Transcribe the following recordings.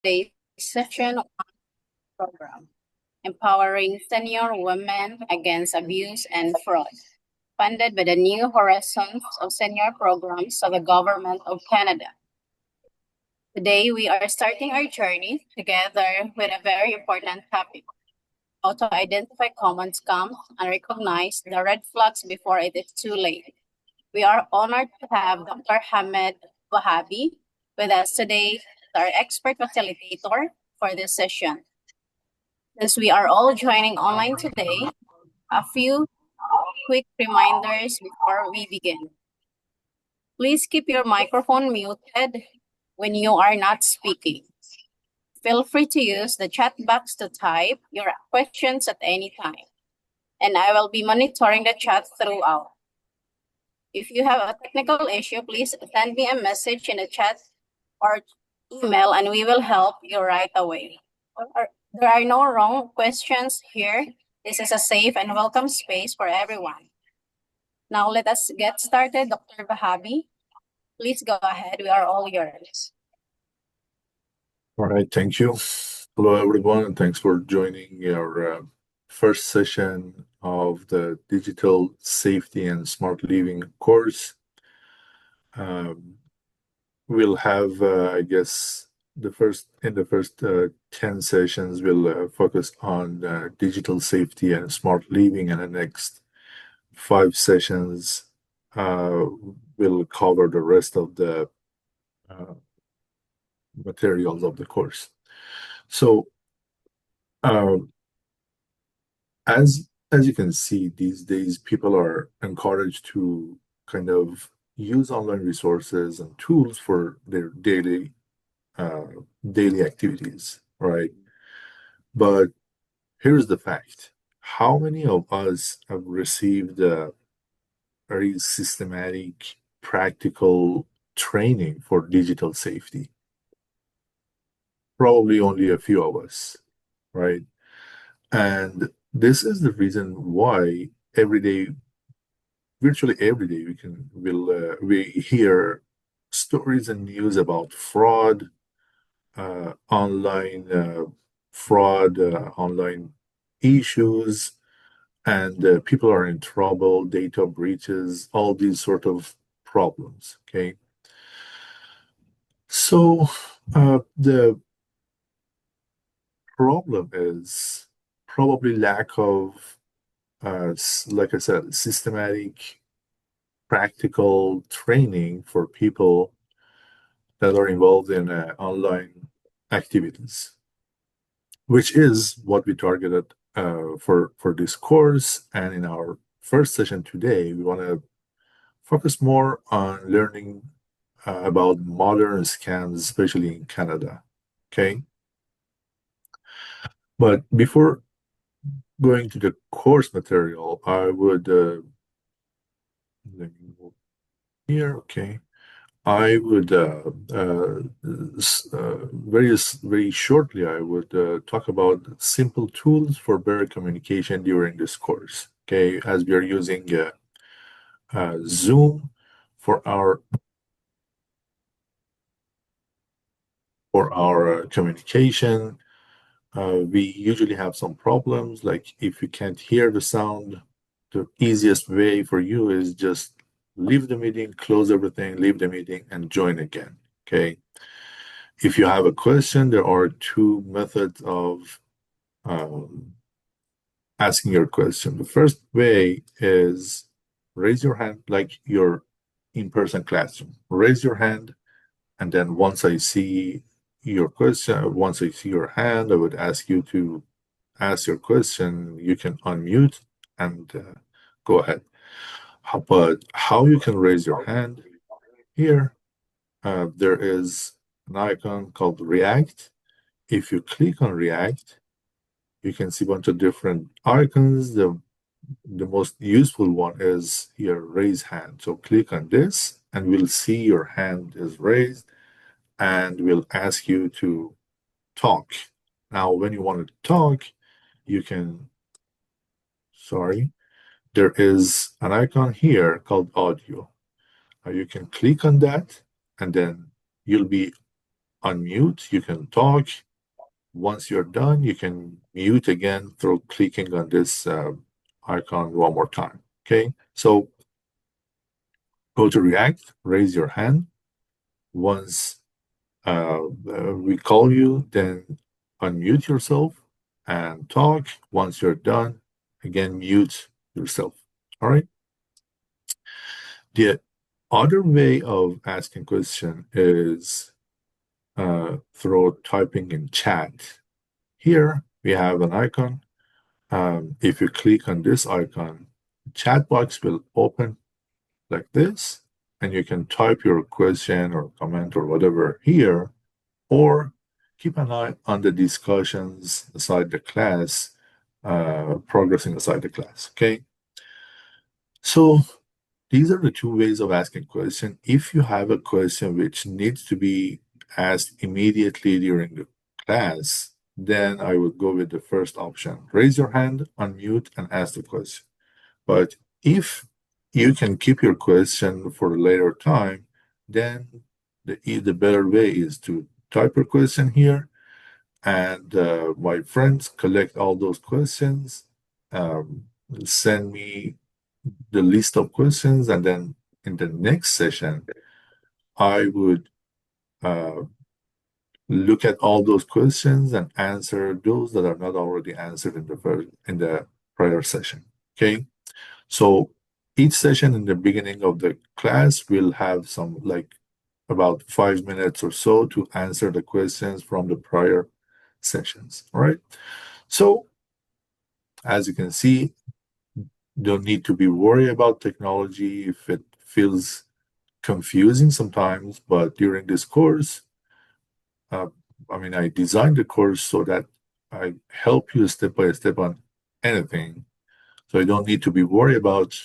today's session program, Empowering Senior Women Against Abuse and Fraud, funded by the New Horizons of Senior Programs of the Government of Canada. Today, we are starting our journey together with a very important topic: how to identify common scams and recognize the red flags before it is too late. We are honored to have Dr. Hamed Wahabi with us today as our expert facilitator for this session. Since we are all joining online today, a few quick reminders before we begin. Please keep your microphone muted when you are not speaking. Feel free to use the chat box to type your questions at any time, and I will be monitoring the chat throughout. If you have a technical issue, please send me a message in the chat or email, and we will help you right away. There are no wrong questions here. This is a safe and welcome space for everyone. Now let us get started. Dr. Wahabi, please go ahead. We are all yours. All right, thank you. Hello, everyone, and thanks for joining our first session of the Digital Safety and Smart Living course. We'll have, I guess, in the first 10 sessions, we'll focus on digital safety and smart living, and the next 5 sessions will cover the rest of the materials of the course. So, as you can see, these days people are encouraged to kind of use online resources and tools for their daily activities, right? But here's the fact: how many of us have received very systematic, practical training for digital safety? Probably only a few of us, right? And this is the reason why virtually every day, we hear stories and news about fraud, online fraud, online issues, and people are in trouble, data breaches, all these sort of problems. Okay, so the problem is probably lack of, like I said, systematic, practical training for people that are involved in online activities, which is what we targeted for this course. And in our first session today, we want to focus more on learning about modern scams, especially in Canada. Okay. But before going to the course material, I would let me move here. Okay. I would very shortly, I would talk about simple tools for better communication during this course. Okay, as we are using Zoom for our communication, we usually have some problems. Like if you can't hear the sound, the easiest way for you is just leave the meeting, close everything, leave the meeting, and join again. Okay. If you have a question, there are 2 methods of asking your question. The first way is raise your hand, like your in-person classroom. Raise your hand, and then once I see your question, once I see your hand, I would ask you to ask your question. You can unmute and go ahead. But how you can raise your hand here, there is an icon called React. If you click on React, you can see a bunch of different icons. The most useful one is here, raise hand. So click on this, and we'll see your hand is raised, and we'll ask you to talk. Now, when you want to talk, you can, there is an icon here called audio. You can click on that, and then you'll be unmute, you can talk. Once you're done, you can mute again through clicking on this icon one more time. Okay, so go to React, raise your hand. Once we call you, then unmute yourself and talk. Once you're done, again, mute yourself. All right. The other way of asking question is through typing in chat. Here we have an icon. If you click on this icon, the chat box will open like this, and you can type your question or comment or whatever here, or keep an eye on the discussions inside the class, progressing inside the class. Okay. So these are the two ways of asking question. If you have a question which needs to be asked immediately during the class, then I would go with the first option. Raise your hand, unmute, and ask the question. But if you can keep your question for a later time, then the better way is to type your question here, and my friends collect all those questions, um, send me the list of questions, and then in the next session, I would look at all those questions and answer those that are not already answered in the prior session. Okay, so each session in the beginning of the class will have some like about 5 minutes or so to answer the questions from the prior sessions. All right. So as you can see, don't need to be worried about technology if it feels confusing sometimes, but during this course, uh, I designed the course so that I help you step by step on anything. So you don't need to be worried about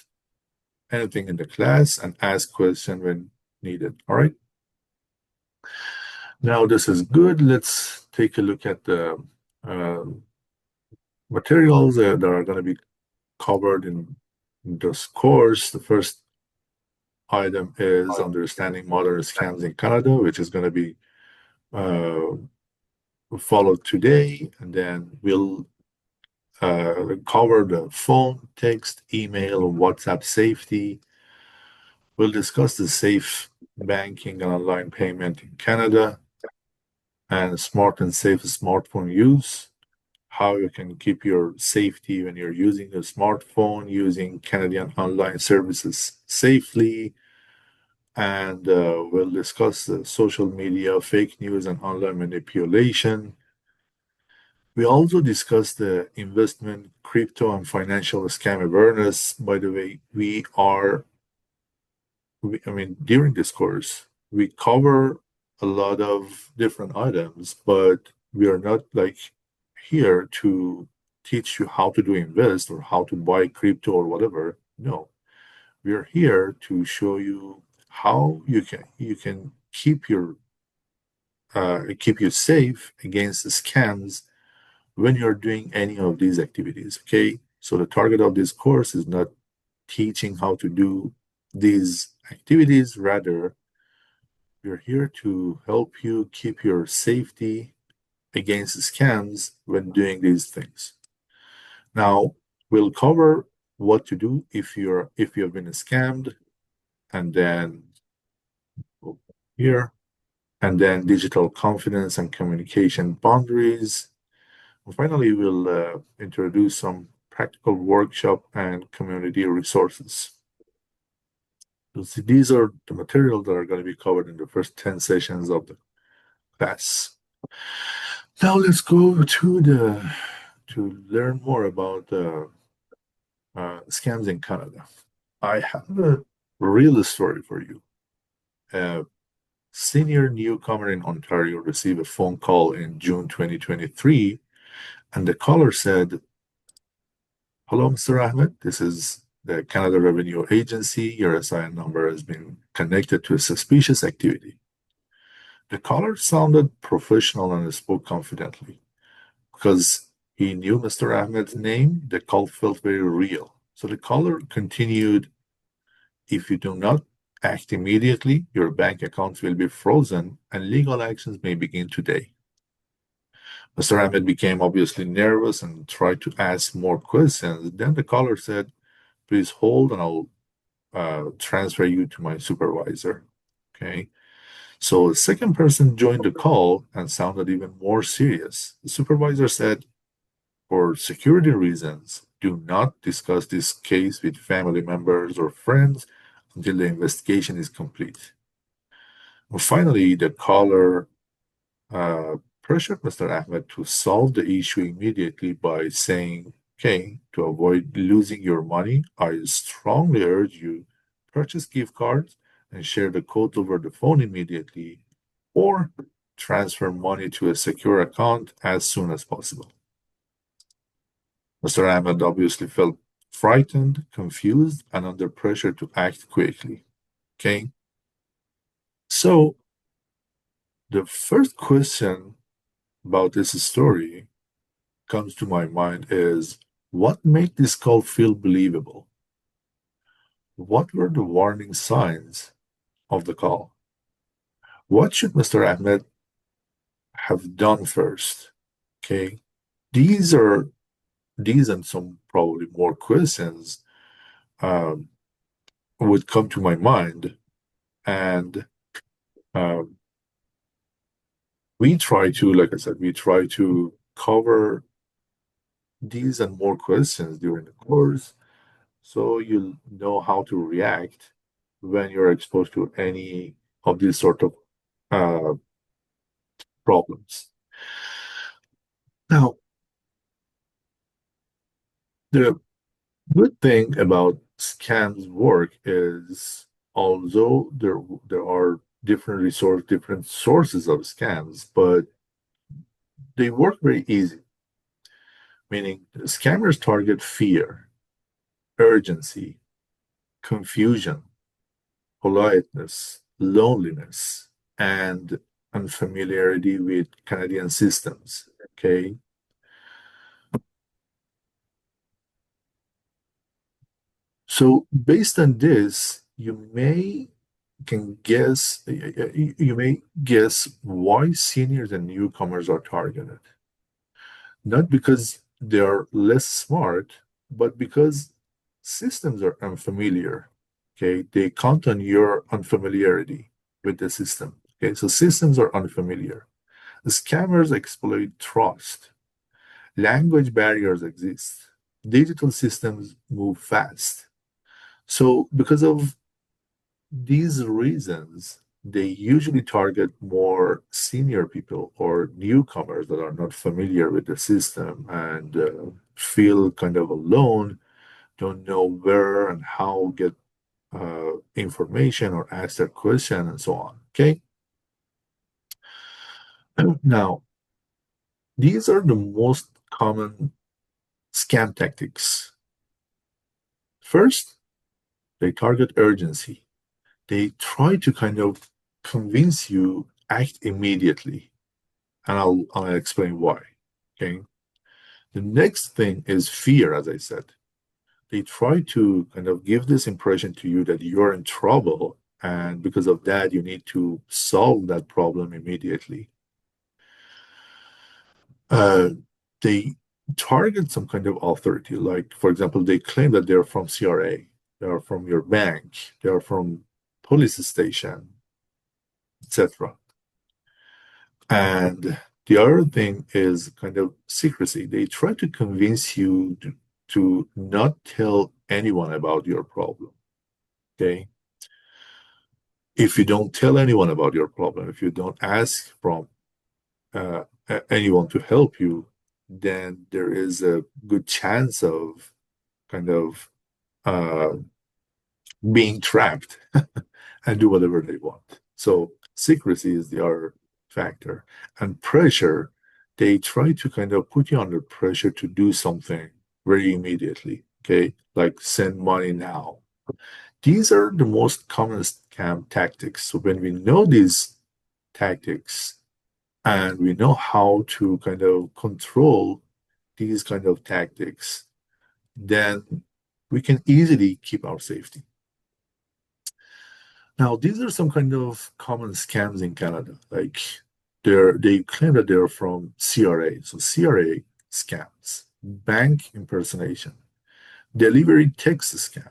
anything in the class and ask questions when needed. All right. Now this is good. Let's take a look at the uh, materials that are going to be covered in this course. The first item is understanding modern scams in Canada, which is going to be uh, followed today, and then we'll cover the phone, text, email, WhatsApp safety. We'll discuss the safe banking and online payment in Canada, and smart and safe smartphone use, how you can keep your safety when you're using a smartphone, using Canadian online services safely. And we'll discuss the social media, fake news, and online manipulation. We also discuss the investment, crypto, and financial scam awareness. By the way, during this course, we cover a lot of different items, but we are not like here to teach you how to do invest or how to buy crypto or whatever. No, we are here to show you how you can keep you safe against the scams when you're doing any of these activities. Okay, so the target of this course is not teaching how to do these activities. Rather, we're here to help you keep your safety against scams when doing these things. Now, we'll cover what to do if you have been scammed, and then here, and then digital confidence and communication boundaries. And finally, we'll introduce some practical workshop and community resources. So these are the materials that are going to be covered in the first 10 sessions of the class. Now let's go to learn more about scams in Canada. I have a real story for you. A senior newcomer in Ontario received a phone call in June 2023, and the caller said, "Hello, Mr. Ahmed. This is the Canada Revenue Agency. Your SIN number has been connected to a suspicious activity." The caller sounded professional and spoke confidently. Because he knew Mr. Ahmed's name, the call felt very real. So the caller continued, "If you do not Act immediately, your bank account will be frozen, and legal actions may begin today. Mr. Ahmed became obviously nervous and tried to ask more questions. Then the caller said, "Please hold and I'll transfer you to my supervisor." Okay. So the second person joined the call and sounded even more serious. The supervisor said, "For security reasons, do not discuss this case with family members or friends until the investigation is complete." Well, finally, the caller pressured Mr. Ahmed to solve the issue immediately by saying, "Okay, to avoid losing your money, I strongly urge you purchase gift cards and share the code over the phone immediately, or transfer money to a secure account as soon as possible." Mr. Ahmed obviously felt frightened, confused, and under pressure to act quickly. Okay, so the first question about this story comes to my mind is, what made this call feel believable? What were the warning signs of the call? What should Mr. Ahmed have done first? Okay, these are these and some probably more questions um, would come to my mind, and um, we try to, like I said, we try to cover these and more questions during the course, so you'll know how to react when you're exposed to any of these sort of uh, problems. Now, the good thing about scams work is, although there are different sources of scams, but they work very easy. Meaning, scammers target fear, urgency, confusion, politeness, loneliness, and unfamiliarity with Canadian systems. Okay. So based on this, you may guess why seniors and newcomers are targeted. Not because they are less smart, but because systems are unfamiliar. Okay, they count on your unfamiliarity with the system. Okay, so systems are unfamiliar. The scammers exploit trust. Language barriers exist. Digital systems move fast. So, because of these reasons, they usually target more senior people or newcomers that are not familiar with the system and feel kind of alone, don't know where and how get information or ask their question and so on. Okay. Now, these are the most common scam tactics. First, they target urgency. They try to kind of convince you act immediately, and I'll explain why. Okay. The next thing is fear, as I said. They try to kind of give this impression to you that you're in trouble, and because of that, you need to solve that problem immediately. Uh, they target some kind of authority, like, for example, they claim that they're from CRA, they are from your bank, they are from police station, etc. And the other thing is kind of secrecy. They try to convince you to not tell anyone about your problem. Okay. If you don't tell anyone about your problem, if you don't ask from anyone to help you, then there is a good chance of kind of uh, being trapped and do whatever they want. So secrecy is the other factor. And pressure, they try to kind of put you under pressure to do something very immediately. Okay. Like send money now. These are the most common scam tactics. So when we know these tactics and we know how to kind of control these kind of tactics, then we can easily keep our safety. Now, these are some kind of common scams in Canada. Like they claim that they're from CRA. So CRA scams, bank impersonation, delivery text scam,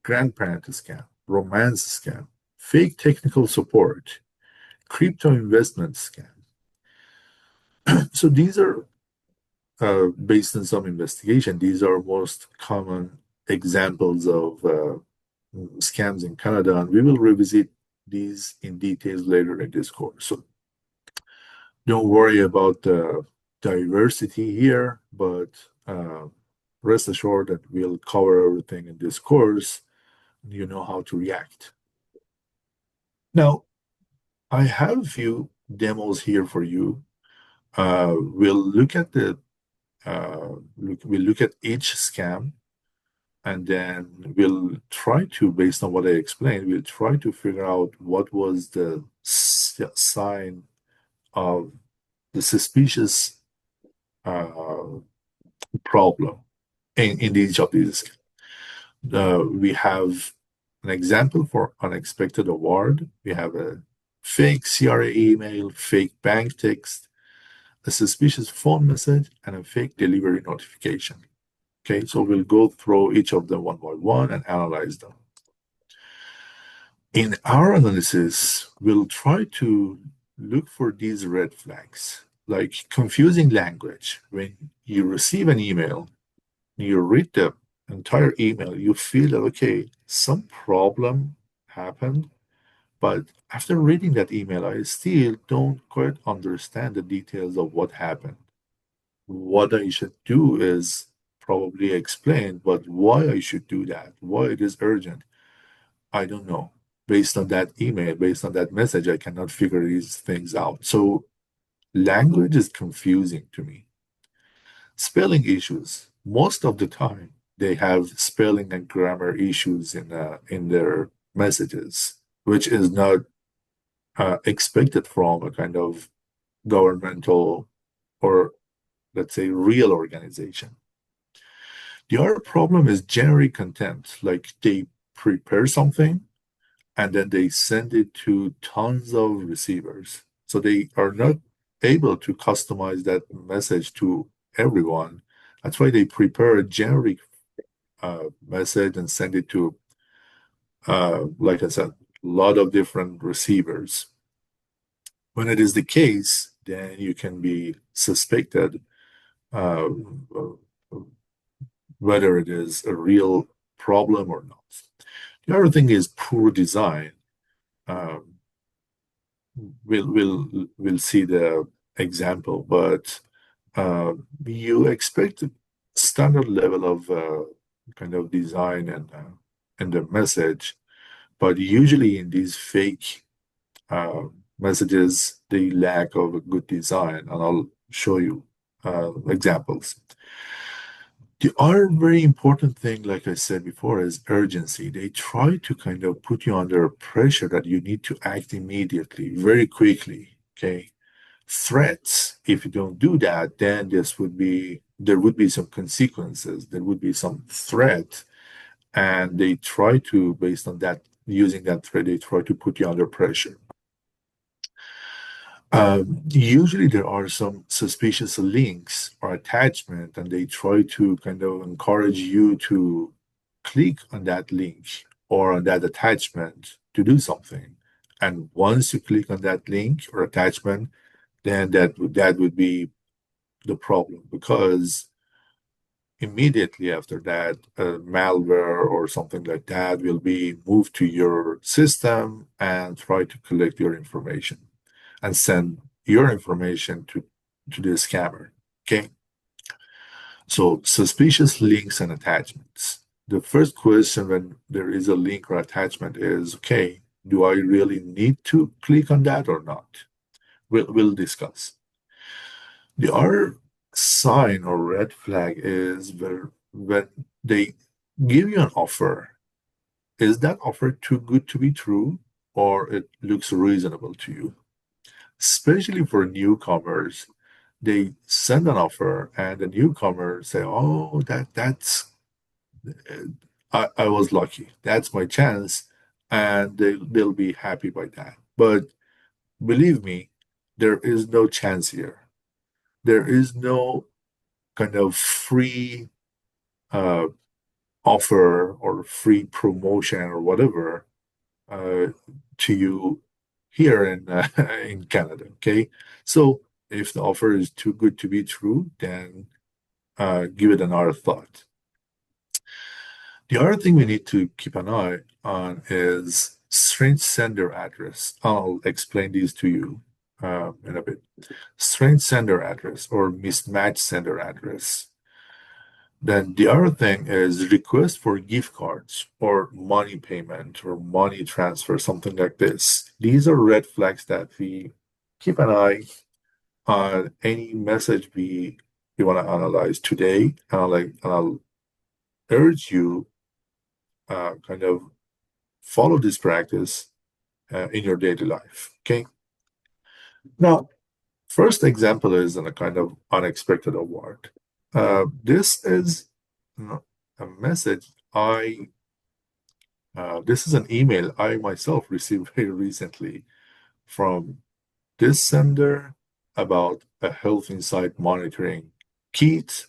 grandparent scam, romance scam, fake technical support, crypto investment scam. So these are based on some investigation. These are most common examples of scams in Canada, and we will revisit these in details later in this course. So don't worry about the diversity here, but rest assured that we'll cover everything in this course. You know how to react. Now, I have a few demos here for you. We'll look at we'll look at each scam, and then we'll try to, based on what I explained, we'll try to figure out what was the sign of the suspicious uh, problem in each of these. We have an example for unexpected award. We have a fake CRA email, fake bank text, a suspicious phone message, and a fake delivery notification. Okay, so we'll go through each of them one by one and analyze them. In our analysis, we'll try to look for these red flags, like confusing language. When you receive an email, you read the entire email, you feel that, okay, some problem happened, but after reading that email, I still don't quite understand the details of what happened. What I should do is probably explain, but why I should do that, why it is urgent, I don't know. Based on that email, based on that message, I cannot figure these things out. So language is confusing to me. Spelling issues. Most of the time, they have spelling and grammar issues in their messages, which is not expected from a kind of governmental or, let's say, real organization. The other problem is generic content, like they prepare something and then they send it to tons of receivers. So they are not able to customize that message to everyone. That's why they prepare a generic message and send it to, like I said, a lot of different receivers. When it is the case, then you can be suspected uh, whether it is a real problem or not. The other thing is poor design. Um, we'll see the example, but you expect a standard level of kind of design and the message, but usually in these fake messages, they lack of a good design, and I'll show you examples. The other very important thing, like I said before, is urgency. They try to kind of put you under pressure that you need to act immediately, very quickly. Okay. Threats, if you don't do that, then there would be some consequences. There would be some threat. And they try to, based on that, using that threat, they try to put you under pressure. Usually there are some suspicious links or attachment, and they try to kind of encourage you to click on that link or on that attachment to do something. And once you click on that link or attachment, then that would be the problem, because immediately after that, malware or something like that will be moved to your system and try to collect your information and send your information to the scammer. Okay. So suspicious links and attachments. The first question when there is a link or attachment is, okay, do I really need to click on that or not? We'll discuss. The other sign or red flag is when they give you an offer. Is that offer too good to be true, or it looks reasonable to you? Especially for newcomers, they send an offer and the newcomer say, oh, that's I was lucky, that's my chance, and they'll be happy by that. But believe me, there is no chance here. There is no kind of free uh, offer or free promotion or whatever uh, to you here in in Canada. Okay, so if the offer is too good to be true, then give it another thought. The other thing we need to keep an eye on is strange sender address. I'll explain these to you in a bit. Strange sender address or mismatched sender address. Then the other thing is request for gift cards or money payment or money transfer, something like this. These are red flags that we keep an eye on any message we want to analyze today. And I'll urge you kind of follow this practice in your daily life. Okay. Now, first example is in a kind of unexpected award. This is a message this is an email I myself received very recently from this sender about a health insight monitoring kit.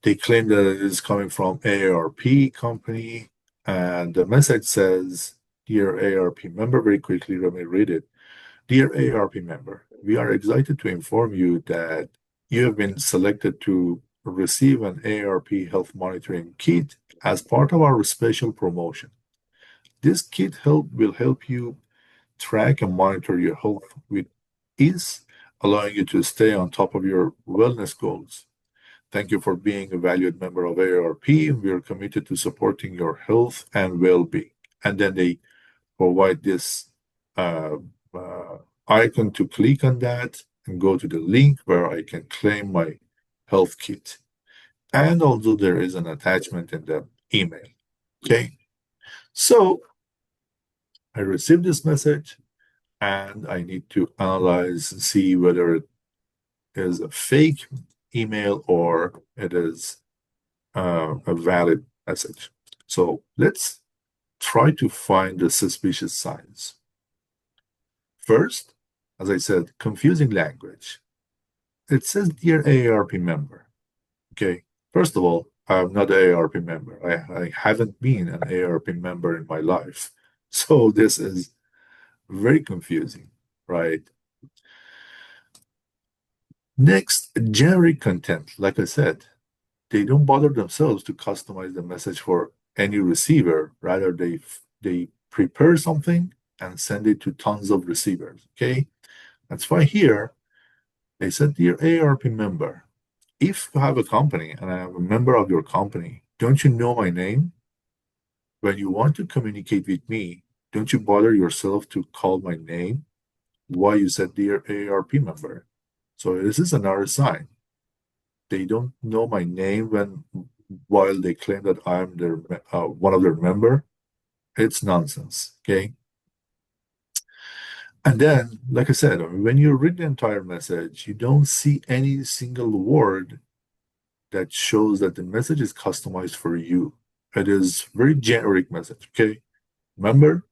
They claim that it is coming from AARP company, and the message says, "Dear AARP member," very quickly, let me read it. "Dear AARP member, we are excited to inform you that you have been selected to receive an AARP health monitoring kit as part of our special promotion. This kit will help you track and monitor your health with ease, allowing you to stay on top of your wellness goals. Thank you for being a valued member of AARP. We are committed to supporting your health and well-being." And then they provide this uh, uh, icon to click on that and go to the link where I can claim my health kit. And also there is an attachment in the email. Okay. So I received this message and I need to analyze and see whether it is a fake email or it is a valid message. So let's try to find the suspicious signs. First, as I said, confusing language. It says, "Dear AARP member." Okay, first of all, I'm not an AARP member. I haven't been an AARP member in my life. So this is very confusing, right? Next, generic content. Like I said, they don't bother themselves to customize the message for any receiver. Rather, they prepare something and send it to tons of receivers. Okay, that's why here they said, "Dear AARP member, if you have a company and I am a member of your company, don't you know my name? When you want to communicate with me, don't you bother yourself to call my name? Why you said, 'Dear AARP member?'" So this is another sign. They don't know my name while they claim that I'm their one of their member. It's nonsense. Okay. And then, like I said, when you read the entire message, you don't see any single word that shows that the message is customized for you. It is very generic message. Okay. Remember,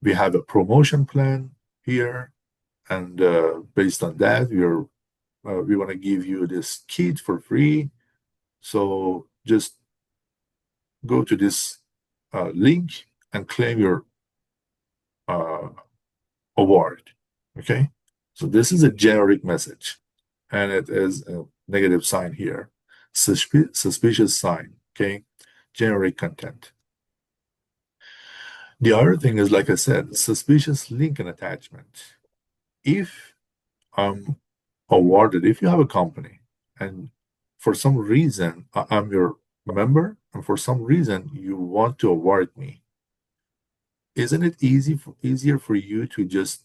we have a promotion plan here, and based on that, we want to give you this kit for free. So just go to this link and claim your uh, award. Okay. So this is a generic message, and it is a negative sign here. Suspicious sign. Okay. Generic content. The other thing is, like I said, suspicious link and attachment. If I'm awarded, if you have a company and for some reason I'm your member and for some reason you want to award me, isn't it easier for you to just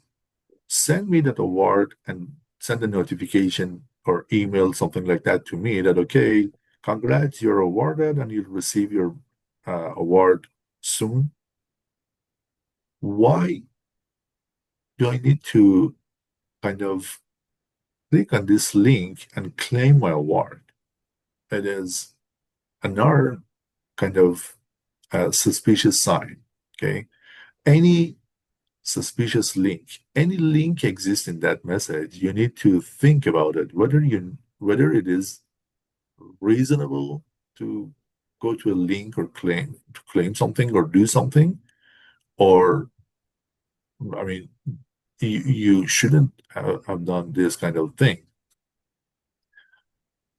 send me that award and send a notification or email something like that to me that, okay, congrats, you're awarded and you'll receive your award soon? Why do I need to kind of click on this link and claim my award? It is another kind of suspicious sign. Okay, any suspicious link, any link exists in that message, you need to think about it, whether it is reasonable to go to a link or claim something or do something, or I mean, you shouldn't have done this kind of thing.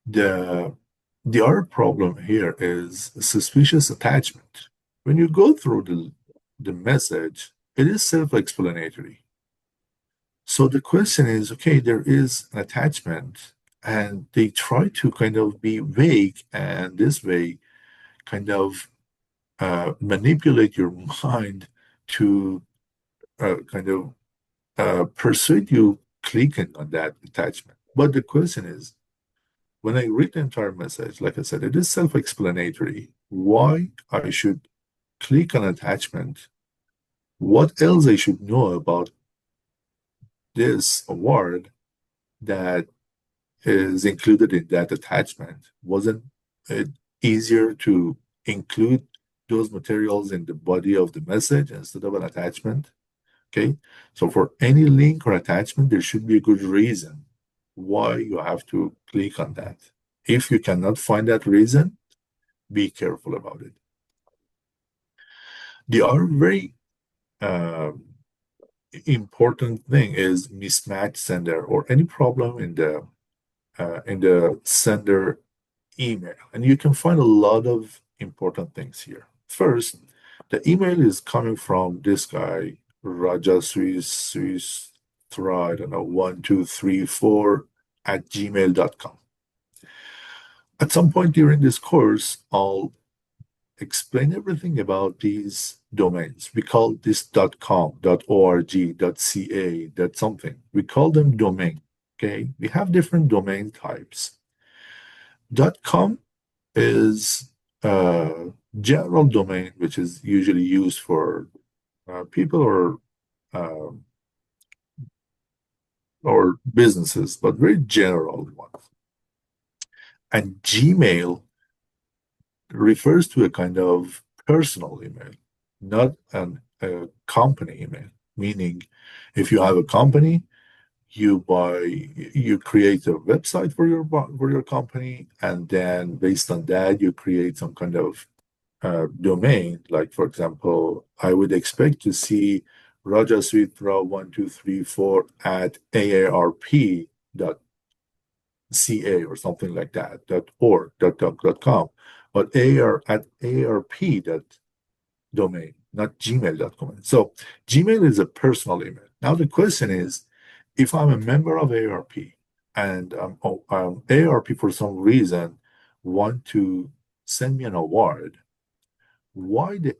The the other problem here is suspicious attachment. When you go through the message, it is self-explanatory. So the question is, okay, there is an attachment, and they try to kind of be vague, and this way kind of manipulate your mind to kind of persuade you clicking on that attachment. But the question is, when I read the entire message, like I said, it is self-explanatory. Why I should click on attachment? What else I should know about this award that is included in that attachment? Wasn't it easier to include those materials in the body of the message instead of an attachment? Okay, so for any link or attachment, there should be a good reason why you have to click on that. If you cannot find that reason, be careful about it. The other very uh, important thing is mismatched sender or any problem in the sender email. And you can find a lot of important things here. First, the email is coming from this guy, Raja Swiss Thra, I don't know, 1234 at gmail.com. At some point during this course, I'll explain everything about these domains. We call this .com, .org, .ca, .something. We call them domain. Okay, we have different domain types. .com is a general domain, which is usually used for people uh, or businesses, but very general ones. And Gmail refers to a kind of personal email, not a company email. Meaning, if you have a company, you create a website for your company, and then based on that, you create some kind of domain. Like for example, I would expect to see rajasweetra1234 at aarp.ca or something like that, .org, .com, but at aarp domain, not gmail.com. So Gmail is a personal email. Now the question is, if I'm a member of AARP and AARP for some reason want to send me an award, why the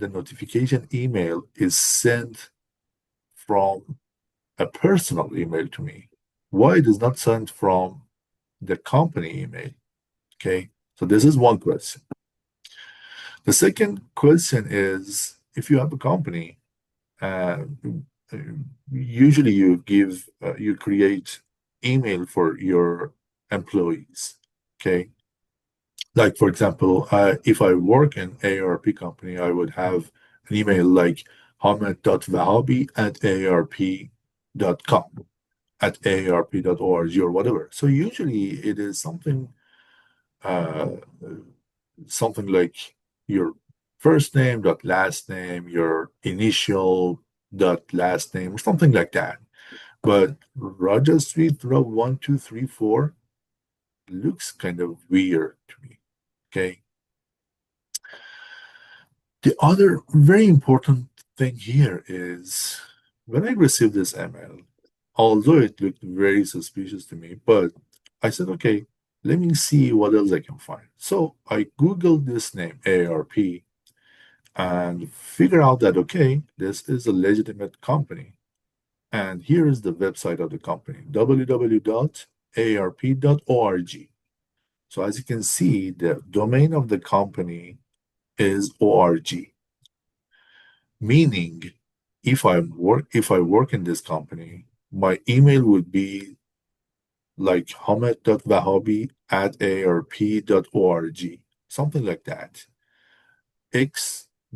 notification email is sent from a personal email to me? Why it is not sent from the company email? Okay, so this is one question. The second question is, if you have a company, uh, usually you create email for your employees. Okay, like for example, if I work in AARP company, I would have an email like hamad.vahabi at aarp.com, at aarp.org, or whatever. So usually it is uh, something like your first name dot last name, your initial dot last name, or something like that. But Rajasweet 1234 looks kind of weird to me. Okay. The other very important thing here is when I received this email, although it looked very suspicious to me, but I said, okay, let me see what else I can find. So I Googled this name, AARP, and figure out that, okay, this is a legitimate company. And here is the website of the company, www.aarp.org. So as you can see, the domain of the company is org, meaning if I work in this company, my email would be like hamad.vahabi at aarp.org, something like that. x.y@arp.org.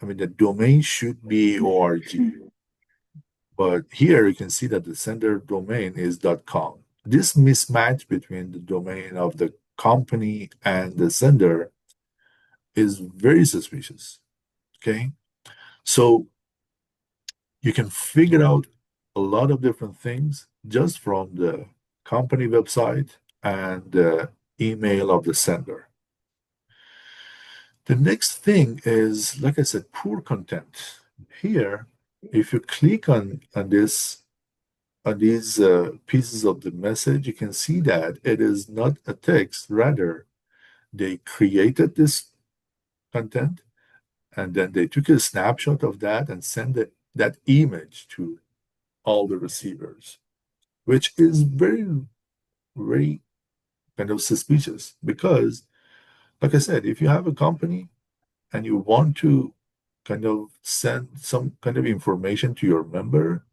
I mean, the domain should be org. But here you can see that the sender domain is .com. This mismatch between the domain of the company and the sender is very suspicious. Okay. So you can figure out a lot of different things just from the company website and the email of the sender. The next thing is, like I said, poor content. Here, if you click on these pieces of the message, you can see that it is not a text. Rather, they created this content and then they took a snapshot of that and sent that image to all the receivers, which is very, very kind of suspicious because, like I said, if you have a company and you want to kind of send some kind of information to your member,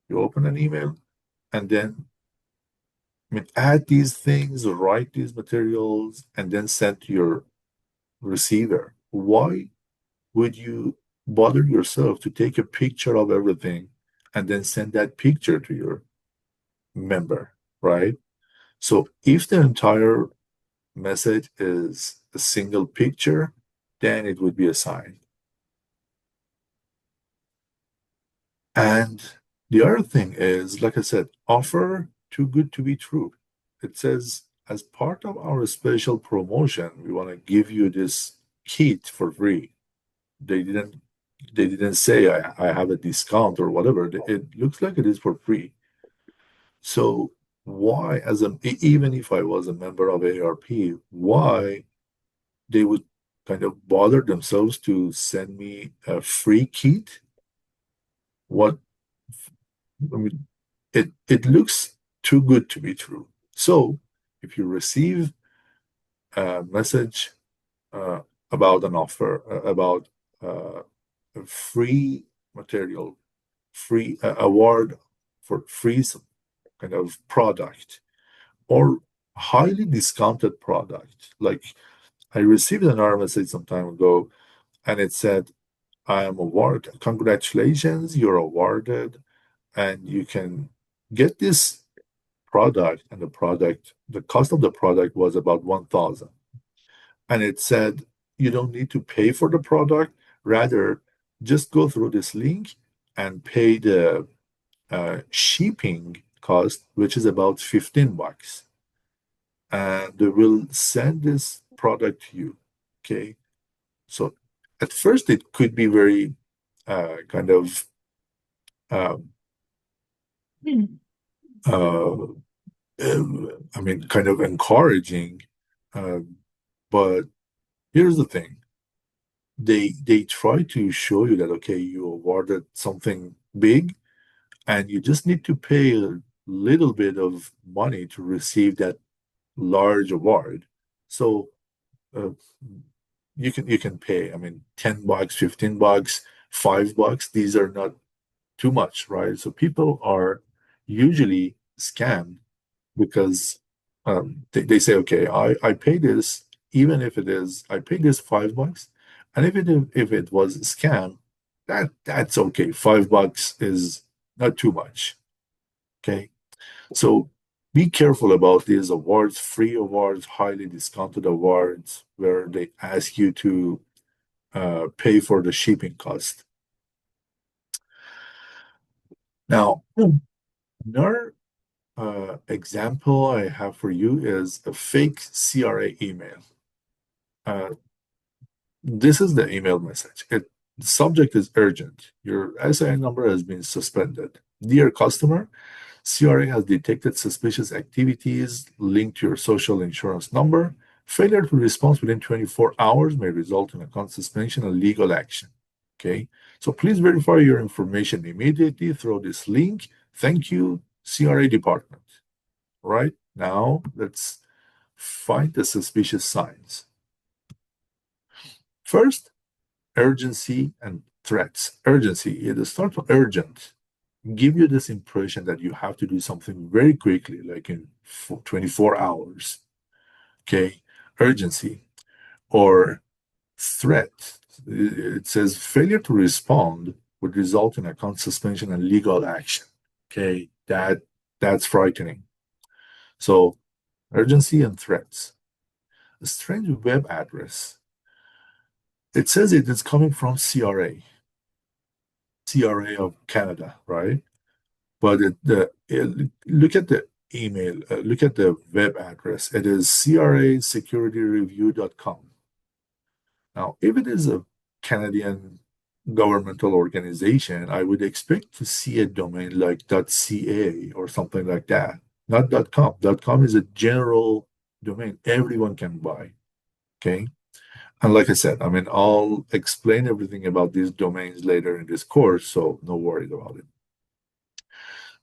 you open an email and then add these things, write these materials, and then send to your receiver. Why would you bother yourself to take a picture of everything and then send that picture to your member, right? So if the entire message is a single picture, then it would be a sign. And the other thing is, like I said, offer too good to be true. It says, as part of our special promotion, we want to give you this kit for free. They didn't say I have a discount or whatever. It looks like it is for free. So why, even if I was a member of ARP, why they would kind of bother themselves to send me a free kit? What I mean, it looks too good to be true. So if you receive a message about an offer, about a free material, free award for free kind of product, or highly discounted product, like I received another message some time ago, and it said, "I am awarded. Congratulations, you're awarded, and you can get this product." And the cost of the product was about 1,000. And it said, "You don't need to pay for the product. Rather, just go through this link and pay the shipping cost, which is about $15, and they will send this product to you." Okay. So at first, it could be very kind of um, uh, kind of encouraging. Um, but here's the thing: they try to show you that, okay, you awarded something big, and you just need to pay a little bit of money to receive that large award. So uh, you can pay. I mean, $10, $15, $5. These are not too much, right? So people are usually scammed because they say, okay, I pay this, even if I pay this $5, and if it was a scam, that's okay. $5 is not too much. Okay, so be careful about these awards, free awards, highly discounted awards, where they ask you to pay for the shipping cost. Now, another example I have for you is a fake CRA email. This is the email message. The subject is urgent. Your SIN number has been suspended. Dear customer, CRA has detected suspicious activities linked to your social insurance number. Failure to respond within 24 hours may result in account suspension and legal action. Okay, so please verify your information immediately through this link. Thank you, CRA department. Right now, let's find the suspicious signs. First, urgency and threats. Urgency, it starts with urgent. Give you this impression that you have to do something very quickly, like in 24 hours. Okay, urgency or threat. It says failure to respond would result in account suspension and legal action. Okay, that's frightening. So urgency and threats. A strange web address. It says it is coming from CRA of Canada, right? But look at the email, look at the web address. It is crasecurity.review.com. Now, if it is a Canadian governmental organization, I would expect to see a domain like .ca or something like that, not .com. .com is a general domain everyone can buy. Okay. And like I said, I mean, I'll explain everything about these domains later in this course, so no worries about it.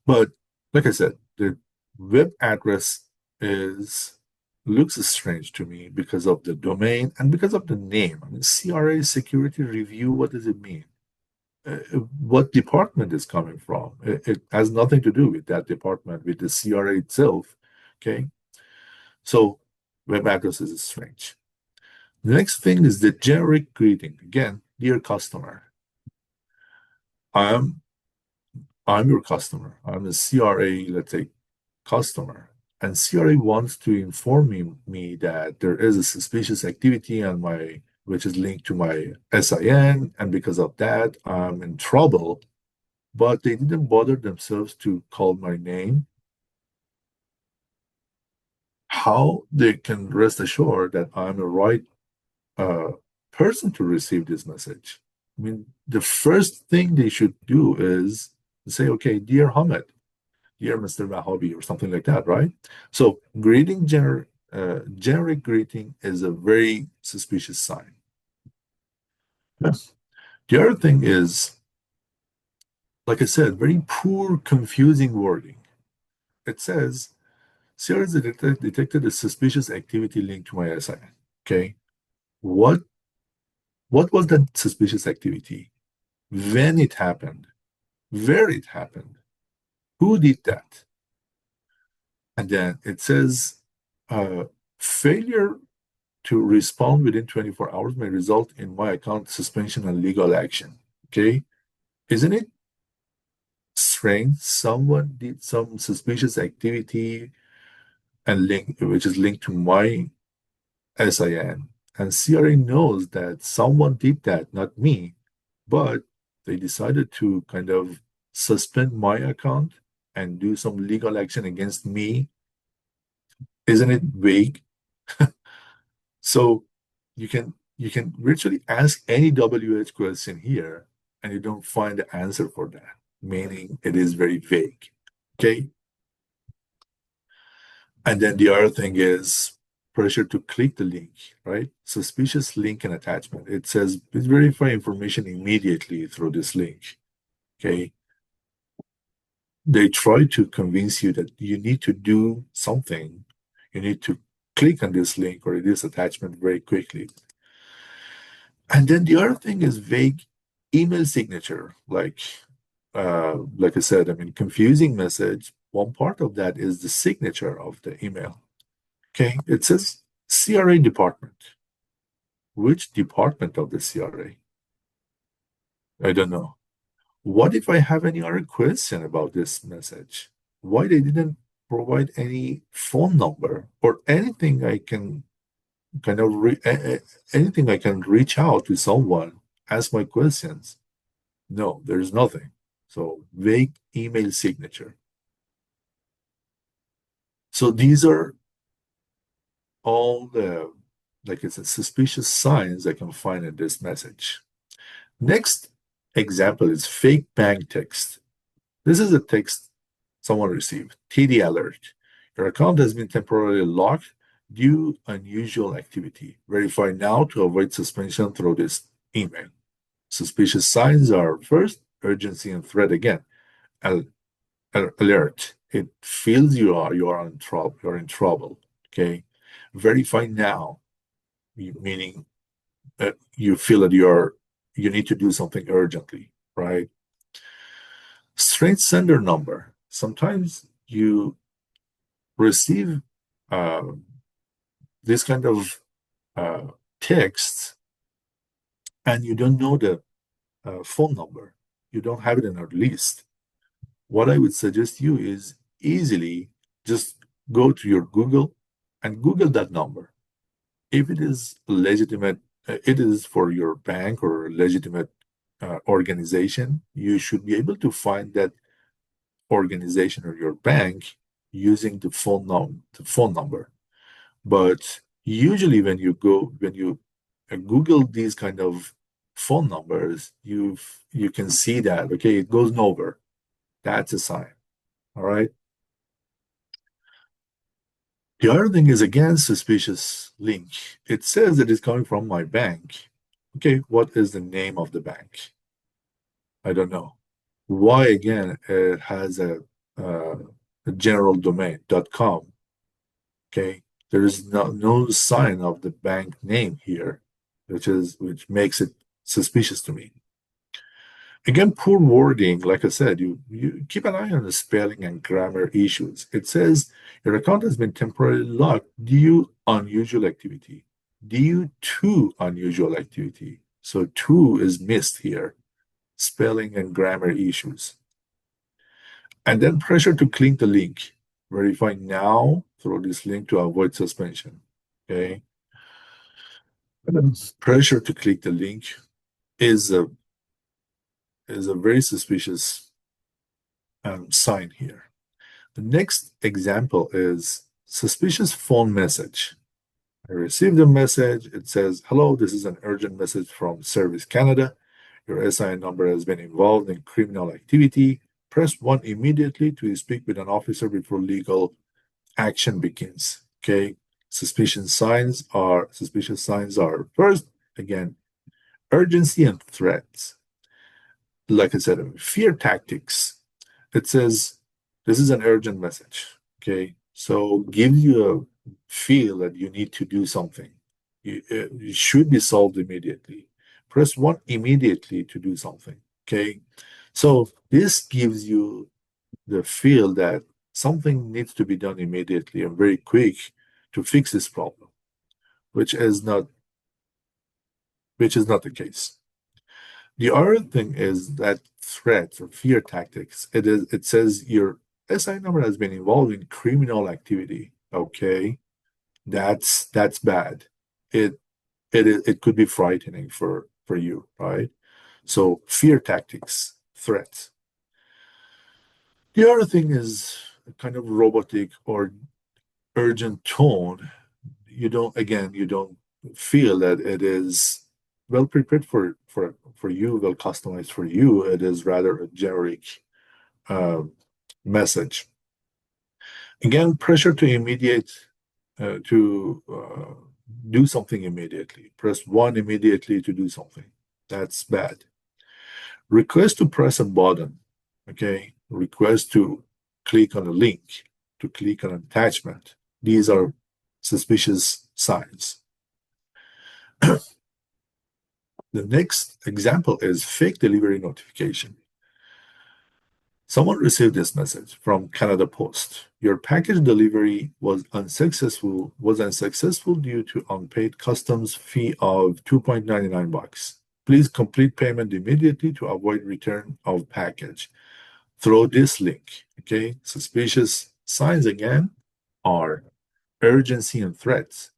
But like I said, the web address is looks strange to me because of the domain and because of the name. I mean, CRA Security Review, what does it mean? What department is coming from? It has nothing to do with that department, with the CRA itself. Okay. So web address is strange. The next thing is the generic greeting. Again, dear customer, I'm I'm your customer. I'm a CRA, let's say, customer. And CRA wants to inform me that there is a suspicious activity on my which is linked to my SIN, and because of that, I'm in trouble. But they didn't bother themselves to call my name. How they can rest assured that I'm the right uh, person to receive this message? I mean, the first thing they should do is say, okay, dear Hamid, dear Mr. Wahabi, or something like that, right? So, generic greeting is a very suspicious sign. Yes. The other thing is, like I said, very poor, confusing wording. It says, Sierra detected a suspicious activity linked to my SIN. Okay. What what was that suspicious activity? When it happened? Where it happened? Who did that? And then it says failure to respond within 24 hours may result in my account suspension and legal action. Okay. Isn't it strange? Someone did some suspicious activity and which is linked to my SIN. And CRA knows that someone did that, not me, but they decided to kind of suspend my account and do some legal action against me. Isn't it vague? So you can virtually ask any WH question here and you don't find the answer for that, meaning it is very vague. Okay. And then the other thing is pressure to click the link, right? Suspicious link and attachment. It says please verify information immediately through this link. Okay. They try to convince you that you need to do something. You need to click on this link or this attachment very quickly. And then the other thing is vague email signature. Like I said, I mean, confusing message. One part of that is the signature of the email. Okay, it says CRA department. Which department of the CRA? I don't know. What if I have any other question about this message? Why they didn't provide any phone number or anything I can kind of anything I can reach out to someone, ask my questions? No, there's nothing. So vague email signature. So these are all the, like I said, suspicious signs I can find in this message. Next example is fake bank text. This is a text someone received. TD alert. Your account has been temporarily locked due unusual activity. Verify now to avoid suspension through this email. Suspicious signs are first, urgency and threat again. Alert. It feels you are in trouble. You're in trouble. Okay. Verify now, meaning you feel that you need to do something urgently, right? Strange sender number. Sometimes you receive uh, this kind of text and you don't know the phone number, you don't have it in our list, what I would suggest you is easily just go to your Google and Google that number. If it is legitimate, it is for your bank or legitimate organization, you should be able to find that organization or your bank using the phone number. But usually when you Google these kind of phone numbers, you can see that, okay, it goes nowhere. That's a sign. All right. The other thing is, again, suspicious link. It says that it's coming from my bank. Okay, what is the name of the bank? I don't know. Why, again, it has a general domain, .com. Okay, there is no sign of the bank name here, which makes it suspicious to me. Again, poor wording, like I said, you keep an eye on the spelling and grammar issues. It says your account has been temporarily locked due unusual activity, due to unusual activity. So to is missed here, spelling and grammar issues. And then pressure to click the link. Verify now through this link to avoid suspension. Okay. And then pressure to click the link is a very suspicious sign here. The next example is suspicious phone message. I received a message. It says, hello, this is an urgent message from Service Canada. Your SIN number has been involved in criminal activity. Press 1 immediately to speak with an officer before legal action begins. Okay. Suspicious signs are first, again, urgency and threats. Like I said, fear tactics. It says this is an urgent message. Okay. So gives you a feel that you need to do something. It should be solved immediately. Press 1 immediately to do something. Okay. So this gives you the feel that something needs to be done immediately and very quick to fix this problem, which is not the case. The other thing is that threats or fear tactics. It says your SI number has been involved in criminal activity. Okay, that's bad. It could be frightening for you, right? So fear tactics, threats. The other thing is a kind of robotic or urgent tone. You don't feel that it is well prepared for you, well customized for you. It is rather a generic message. Again, pressure to do something immediately. Press 1 immediately to do something. That's bad. Request to press a button. Okay. Request to click on a link, to click on an attachment. These are suspicious signs. The next example is fake delivery notification. Someone received this message from Canada Post. Your package delivery was unsuccessful due to unpaid customs fee of $2.99. Please complete payment immediately to avoid return of package. Through this link. Okay, suspicious signs again are urgency and threats.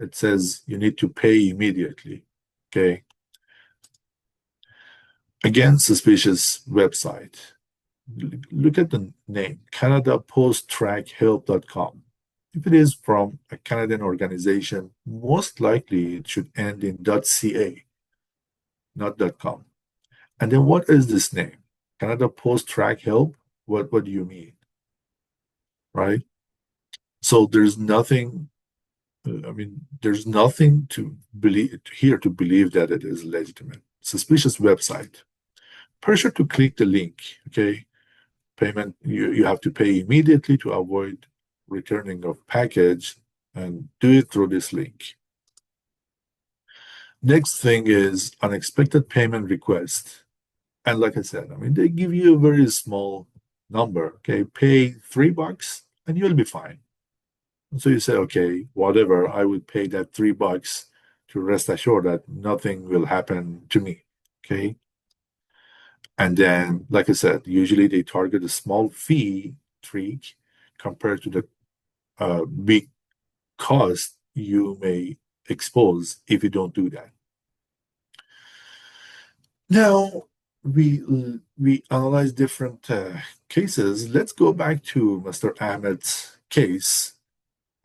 It says you need to pay immediately. Okay. Again, suspicious website. Look at the name, CanadaPostTrackHelp.com. If it is from a Canadian organization, most likely it should end in .ca, not .com. And then what is this name? Canada Post Track Help? What do you mean? Right? So there's nothing there's nothing to believe that it is legitimate. Suspicious website. Pressure to click the link. Okay. Payment, you have to pay immediately to avoid returning of package and do it through this link. Next thing is unexpected payment request. And like I said, they give you a very small number. Okay. Pay $3 and you'll be fine. So you say, okay, whatever, I would pay that $3 to rest assured that nothing will happen to me. Okay. And then, like I said, usually they target a small fee tweak compared to the big cost you may expose if you don't do that. Now, we analyze different cases. Let's go back to Mr. Ahmed's case.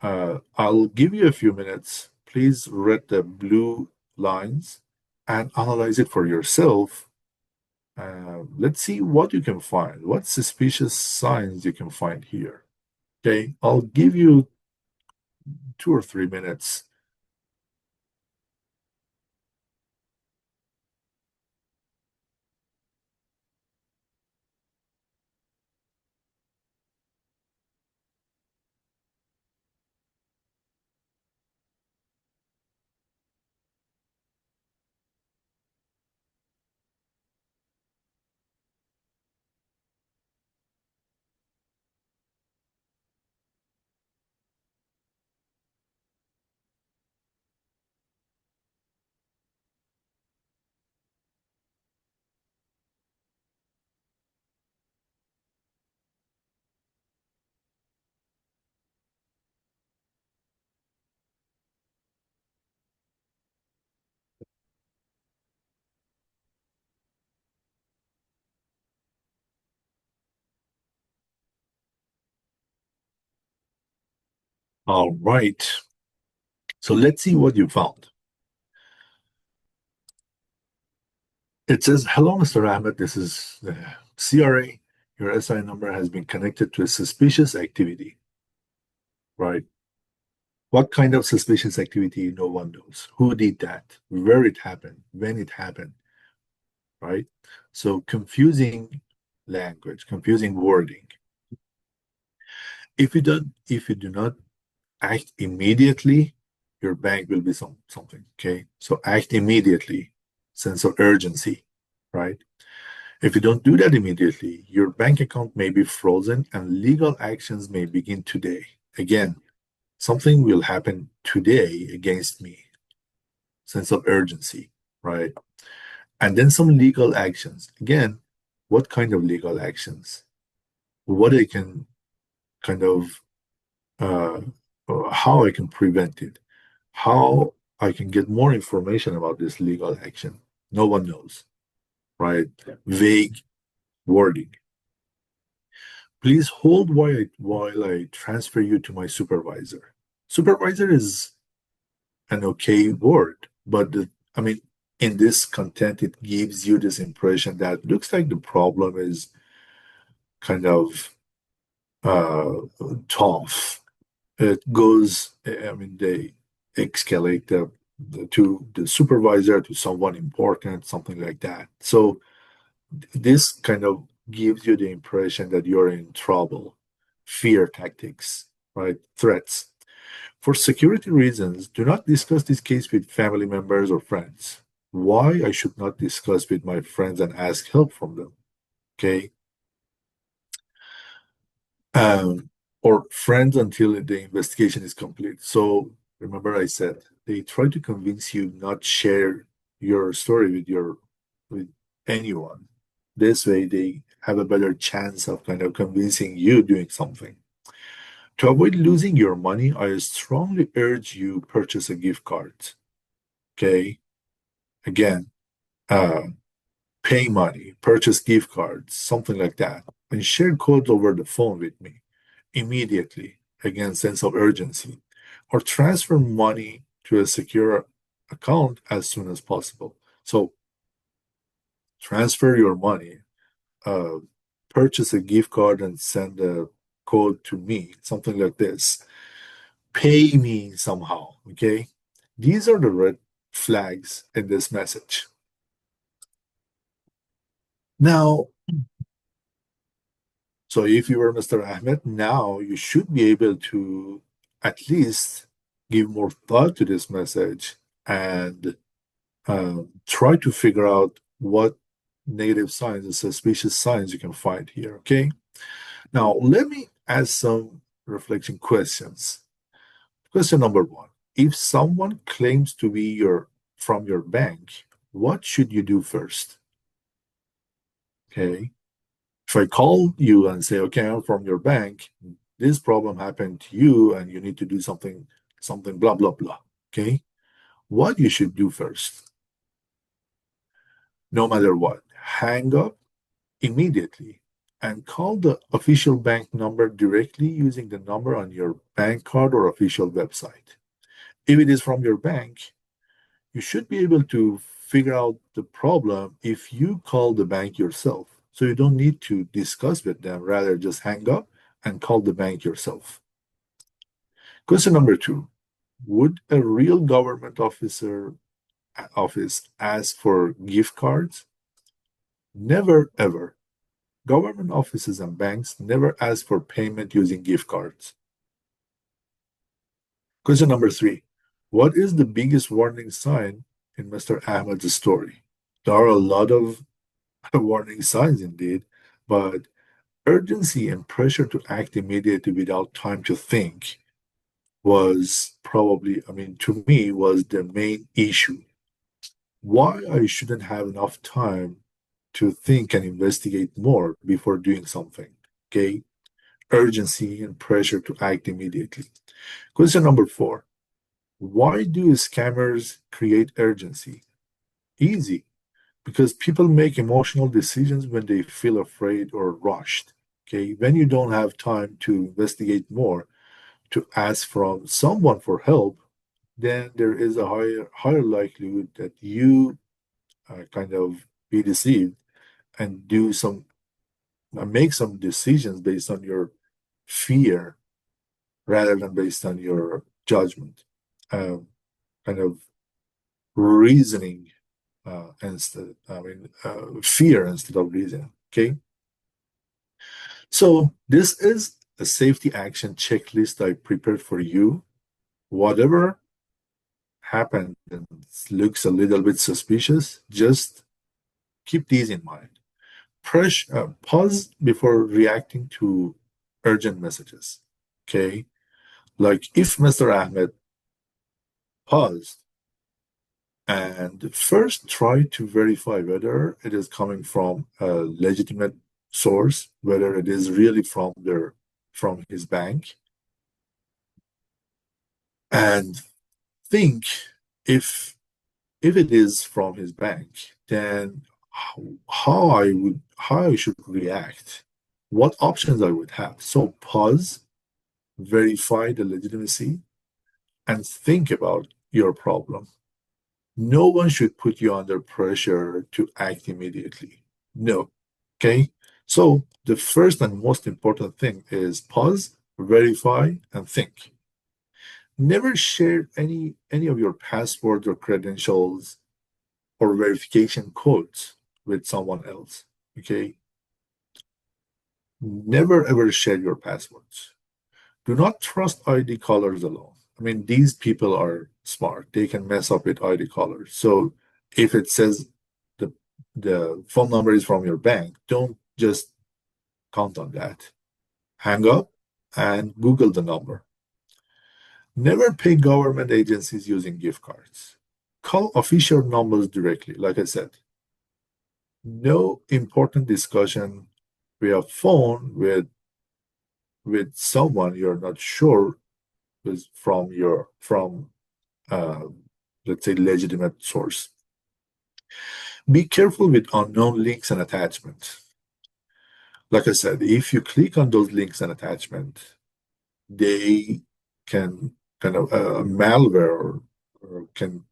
I'll give you a few minutes. Please read the blue lines and analyze it for yourself. Let's see what you can find, what suspicious signs you can find here. Okay, I'll give you 2 or 3 minutes. All right. So let's see what you found. It says, hello, Mr. Ahmed. This is the CRA. Your SI number has been connected to a suspicious activity, right? What kind of suspicious activity? No one knows. Who did that? Where it happened? When it happened, right? So confusing language, confusing wording. If you do not act immediately, your bank will be something. Okay. So act immediately, sense of urgency, right? If you don't do that immediately, your bank account may be frozen and legal actions may begin today. Again, something will happen today against me. Sense of urgency, right? And then some legal actions. Again, what kind of legal actions? What I can kind of, uh, how I can prevent it, how I can get more information about this legal action. No one knows, right? Vague wording. Please hold while I transfer you to my supervisor. Supervisor is an okay word, but I mean, in this content, it gives you this impression that looks like the problem is kind of uh, tough. It goes, I mean, they escalate to the supervisor, to someone important, something like that. So this kind of gives you the impression that you're in trouble. Fear tactics, right? Threats. For security reasons, do not discuss this case with family members or friends. Why I should not discuss with my friends and ask help from them? Okay. Um, or friends until the investigation is complete. So remember, I said they try to convince you not share your story with anyone. This way, they have a better chance of kind of convincing you doing something. To avoid losing your money, I strongly urge you purchase a gift card. Okay. Again, uh, pay money, purchase gift cards, something like that, and share codes over the phone with me immediately. Again, sense of urgency, or transfer money to a secure account as soon as possible. So transfer your money, uh, purchase a gift card and send a code to me, something like this. Pay me somehow. Okay. These are the red flags in this message. Now, so if you were Mr. Ahmed, now you should be able to at least give more thought to this message and try to figure out what negative signs and suspicious signs you can find here. Okay. Now, let me ask some reflection questions. Question number one. If someone claims to be from your bank, what should you do first? Okay. If I call you and say, okay, I'm from your bank, this problem happened to you and you need to do something, blah, blah, blah. Okay. What you should do first, no matter what, hang up immediately and call the official bank number directly using the number on your bank card or official website. If it is from your bank, you should be able to figure out the problem if you call the bank yourself. So you don't need to discuss with them, rather just hang up and call the bank yourself. Question number two, would a real government office ask for gift cards? Never, ever. Government offices and banks never ask for payment using gift cards. Question number three, what is the biggest warning sign in Mr. Ahmed's story? There are a lot of warning signs indeed, but urgency and pressure to act immediately without time to think was probably, to me, was the main issue. Why I shouldn't have enough time to think and investigate more before doing something. Okay. Urgency and pressure to act immediately. Question number four. Why do scammers create urgency? Easy. Because people make emotional decisions when they feel afraid or rushed. Okay. When you don't have time to investigate more, to ask from someone for help, then there is a higher likelihood that you kind of be deceived and make some decisions based on your fear rather than based on your judgment, kind of reasoning fear instead of reason. Okay. So this is a safety action checklist I prepared for you. Whatever happened and looks a little bit suspicious, just keep these in mind. Pause before reacting to urgent messages. Okay. Like if Mr. Ahmed paused and first try to verify whether it is coming from a legitimate source, whether it is really from his bank, and think if it is from his bank, then how I should react, what options I would have. So pause, verify the legitimacy, and think about your problem. No one should put you under pressure to act immediately. No. Okay. So the first and most important thing is pause, verify, and think. Never share any of your passwords or credentials or verification codes with someone else. Okay. Never ever share your passwords. Do not trust ID callers alone. These people are smart. They can mess up with ID callers. So if it says the phone number is from your bank, don't just count on that. Hang up and Google the number. Never pay government agencies using gift cards. Call official numbers directly, like I said. No important discussion via phone with someone you're not sure is from let's say legitimate source. Be careful with unknown links and attachments. Like I said, if you click on those links and attachments, they can kind of malware or can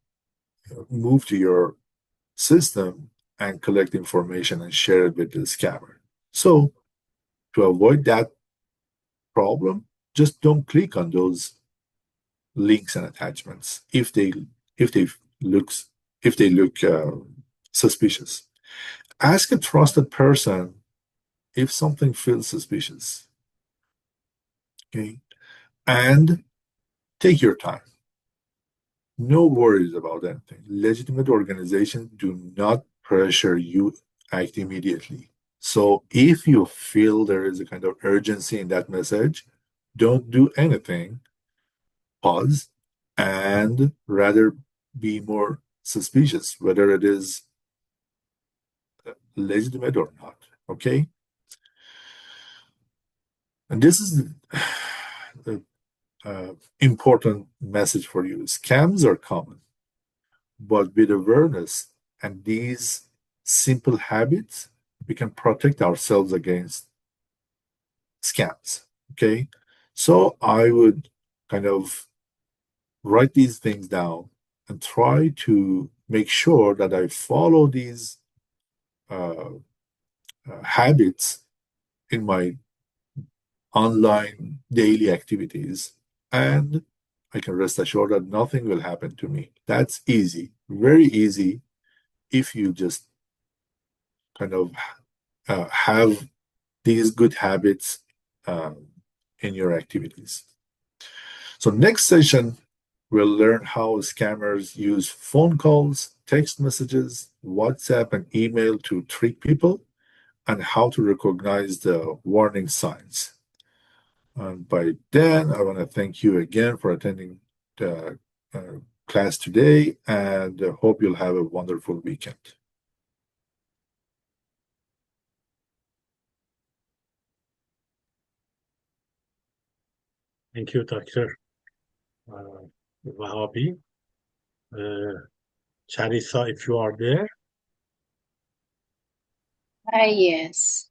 move to your system and collect information and share it with the scammer. So to avoid that problem, just don't click on those links and attachments if they look suspicious. Ask a trusted person if something feels suspicious. Okay, and take your time. No worries about anything. Legitimate organizations do not pressure you act immediately. So if you feel there is a kind of urgency in that message, don't do anything pause and rather be more suspicious whether it is legitimate or not. Okay. And this is the important message for you. Scams are common, but with awareness and these simple habits, we can protect ourselves against scams. Okay. So I would kind of write these things down and try to make sure that I follow these habits in my online daily activities, and I can rest assured that nothing will happen to me. That's easy, very easy, if you just kind of have these good habits in your activities. So next session, we'll learn how scammers use phone calls, text messages, WhatsApp, and email to trick people, and how to recognize the warning signs. And by then, I want to thank you again for attending the class today, and hope you'll have a wonderful weekend. Thank you, Dr. Wahabi. Charissa, if you are there. Yes.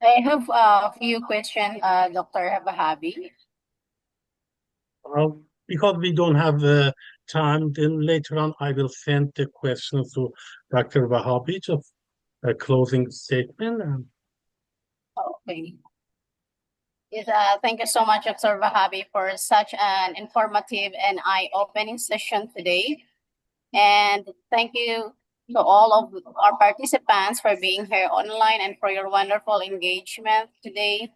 I have a few questions, Dr. Wahabi. Because we don't have time, then later on I will send the questions to Dr. Wahabi, just a closing statement. Okay. Yes, thank you so much, Dr. Wahabi, for such an informative and eye-opening session today. And thank you to all of our participants for being here online and for your wonderful engagement today.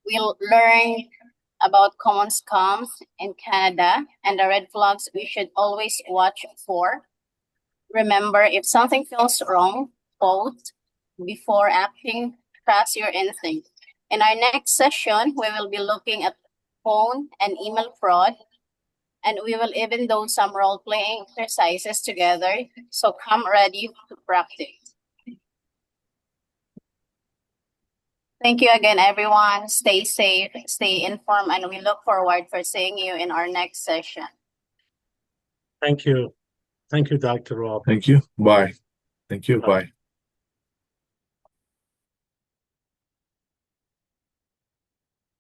We'll learn about common scams in Canada and the red flags we should always watch for. Remember, if something feels wrong, pause before acting, trust your instinct. In our next session, we will be looking at phone and email fraud, and we will even do some role-playing exercises together, so come ready to practice. Thank you again, everyone. Stay safe, stay informed, and we look forward for seeing you in our next session. Thank you. Thank you, Dr. Rob. Thank you. Bye. Thank you. Bye.